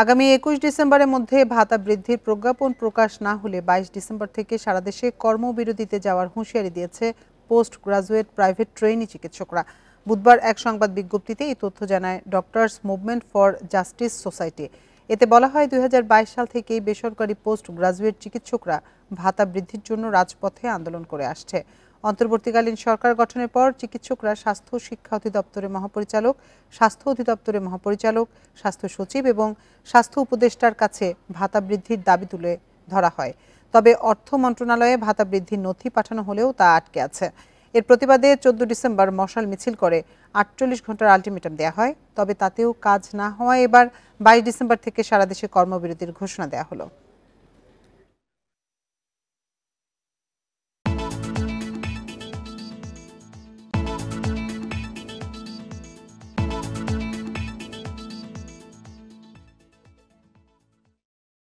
আগামী ২১ ডিসেম্বরের মধ্যে ভাতা বৃদ্ধির প্রজ্ঞাপন প্রকাশ না হলে ২২ ডিসেম্বর থেকে সারা দেশে কর্মবিরতিতে যাওয়ার হুঁশিয়ারি দিয়েছে পোস্ট গ্রাজুয়েট প্রাইভেট ট্রেনি চিকিৎসকরা। বুধবার এক সংবাদ বিজ্ঞপ্তিতে এই তথ্য জানায় doctors movement for justice society. এতে বলা হয় ২০২২ সাল থেকেই বেসরকারি পোস্ট গ্রাজুয়েট চিকিৎসকরা ভাতা বৃদ্ধির জন্য রাজপথে আন্দোলন করে আসছে। অন্তর্বর্তীকালীন সরকার গঠনের পর চিকিৎসকরা স্বাস্থ্য শিক্ষা অধিদপ্তরের মহাপরিচালক, স্বাস্থ্য অধিদপ্তরের মহাপরিচালক, স্বাস্থ্য সচিব এবং স্বাস্থ্য উপদেষ্টার কাছে ভাতা বৃদ্ধির দাবি তুলে ধরা হয়। তবে অর্থ মন্ত্রণালয়ে ভাতা বৃদ্ধির নথি পাঠানো হলেও তা আটকে আছে। এর প্রতিবাদে ১৪ ডিসেম্বর মশাল মিছিল করে ৪৮ ঘন্টার আলটিমেটাম দেওয়া হয়। তবে তাতেও কাজ না হওয়ায় এবার ২২ ডিসেম্বর থেকে সারা দেশে কর্মবিরতির ঘোষণা দেওয়া হলো।